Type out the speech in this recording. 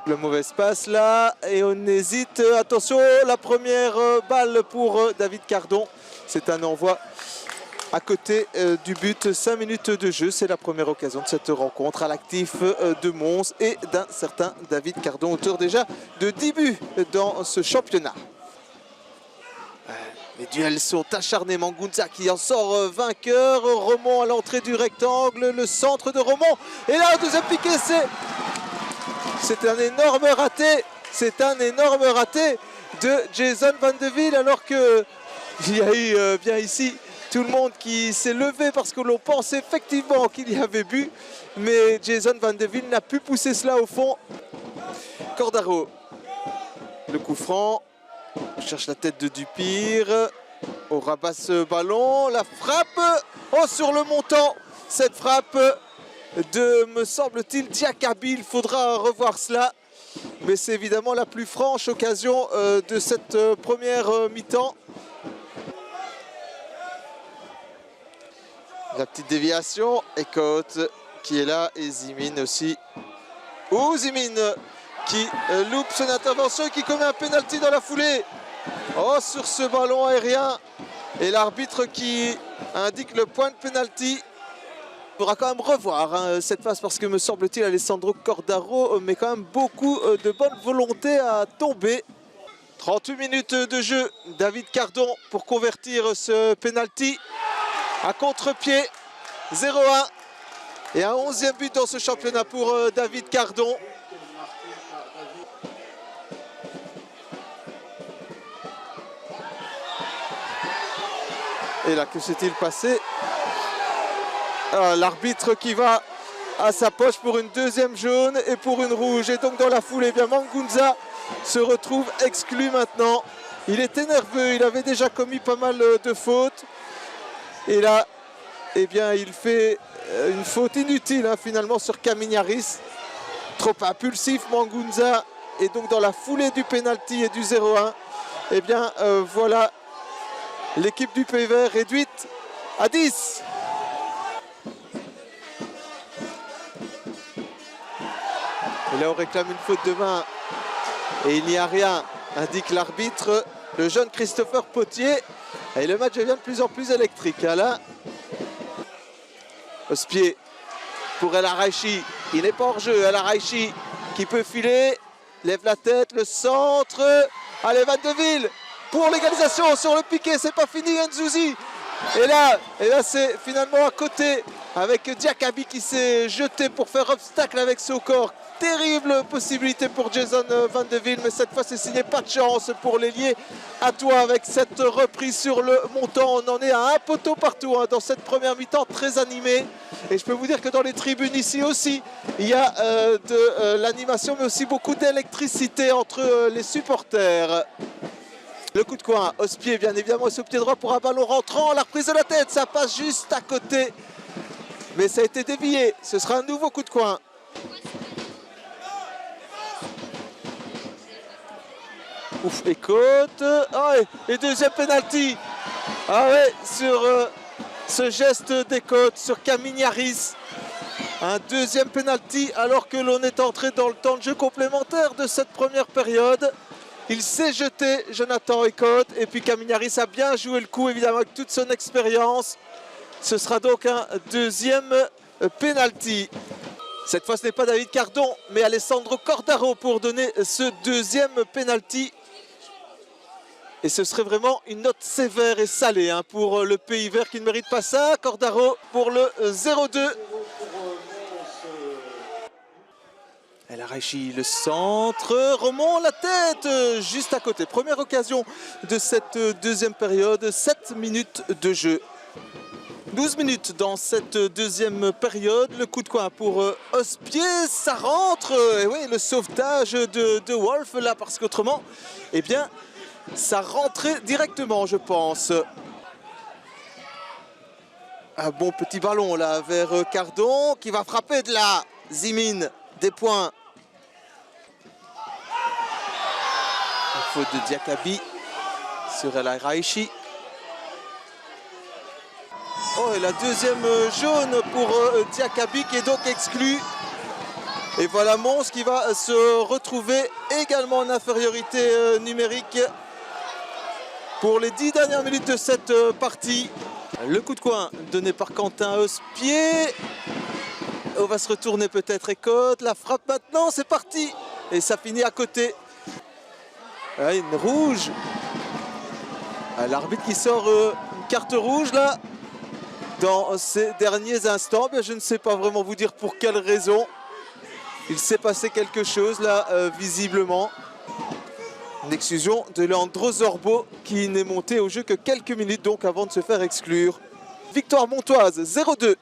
Le mauvais passe là et on hésite. Attention, la première balle pour David Cardon. C'est un envoi à côté du but. 5 minutes de jeu, c'est la première occasion de cette rencontre à l'actif de Mons et d'un certain David Cardon, auteur déjà de 10 buts dans ce championnat. Les duels sont acharnés. Mangunza qui en sort vainqueur. Romand à l'entrée du rectangle, le centre de Romand. Et là, au deuxième piqué, c'est un énorme raté. C'est un énorme raté de Jason Van de Ville, alors qu'il y a eu bien ici tout le monde qui s'est levé parce que l'on pense effectivement qu'il y avait but. Mais Jason Van de Ville n'a pu pousser cela au fond. Cordaro, le coup franc. On cherche la tête de Dupire. On rabat ce ballon. La frappe. Oh, sur le montant. Cette frappe de, me semble-t-il, Diakabi. Il faudra revoir cela. Mais c'est évidemment la plus franche occasion de cette première mi-temps. La petite déviation. Ekot qui est là. Et Zimine aussi. Ouh, Zimine qui loupe son intervention et qui commet un pénalty dans la foulée. Oh, sur ce ballon aérien. Et l'arbitre qui indique le point de pénalty. Il faudra quand même revoir cette phase parce que me semble-t-il Alessandro Cordaro met quand même beaucoup de bonne volonté à tomber. 38 minutes de jeu. David Cardon pour convertir ce pénalty à contre-pied. 0-1. Et un 11e but dans ce championnat pour David Cardon. Et là, que s'est-il passé? L'arbitre qui va à sa poche pour une deuxième jaune et pour une rouge. Et donc dans la foulée, eh bien Mangunza se retrouve exclu maintenant. Il était nerveux, il avait déjà commis pas mal de fautes. Et là, eh bien, il fait une faute inutile finalement sur Kaminiaris. Trop impulsif Mangunza. Et donc dans la foulée du pénalty et du 0-1, eh bien voilà. L'équipe du Pays Vert réduite à 10. Et là, on réclame une faute de main. Et il n'y a rien, indique l'arbitre, le jeune Christopher Potier. Et le match devient de plus en plus électrique. Là, Ospier pour El Araichi. Il n'est pas hors jeu. El Araichi qui peut filer. Lève la tête, le centre. Allez, Van de Ville pour l'égalisation sur le piqué, c'est pas fini, Nzouzi. Et là c'est finalement à côté avec Diakabi qui s'est jeté pour faire obstacle avec son corps. Terrible possibilité pour Jason Van de Ville, mais cette fois c'est signé pas de chance pour l'ailier à toi avec cette reprise sur le montant. On en est à un poteau partout dans cette première mi-temps très animée. Et je peux vous dire que dans les tribunes ici aussi, il y a de l'animation, mais aussi beaucoup d'électricité entre les supporters. Le coup de coin, Ospier bien évidemment est au pied droit pour un ballon rentrant. La reprise de la tête, ça passe juste à côté. Mais ça a été dévié. Ce sera un nouveau coup de coin. Ouf, et côte. Ah, et deuxième penalty. Ah ouais, sur ce geste des côtes sur Kaminiaris. Un deuxième penalty alors que l'on est entré dans le temps de jeu complémentaire de cette première période. Il s'est jeté, Jonathan Ekot, et puis Kaminiaris a bien joué le coup, évidemment, avec toute son expérience. Ce sera donc un deuxième penalty. Cette fois, ce n'est pas David Cardon, mais Alessandro Cordaro pour donner ce deuxième penalty. Et ce serait vraiment une note sévère et salée pour le Pays Vert qui ne mérite pas ça. Cordaro pour le 0-2. El Araichi, le centre, Romand la tête, juste à côté. Première occasion de cette deuxième période, 7 minutes de jeu. 12 minutes dans cette deuxième période. Le coup de coin pour Ospier, ça rentre. Et oui, le sauvetage de Wolf là, parce qu'autrement, eh bien, ça rentrait directement, je pense. Un bon petit ballon là vers Cardon qui va frapper de là. Zimine, des points. Faute de Diakabi sur El Araichi. Oh, et la deuxième jaune pour Diakabi qui est donc exclu. Et voilà Mons qui va se retrouver également en infériorité numérique pour les 10 dernières minutes de cette partie. Le coup de coin donné par Quentin Hausse-Pied. On va se retourner peut-être et Côte. La frappe maintenant, c'est parti. Et ça finit à côté. Ah, une rouge. Ah, l'arbitre qui sort une carte rouge là. Dans ces derniers instants, bien, je ne sais pas vraiment vous dire pour quelle raison. Il s'est passé quelque chose là, visiblement. Une exclusion de Leandro Zorbo qui n'est monté au jeu que quelques minutes donc avant de se faire exclure. Victoire montoise 0-2.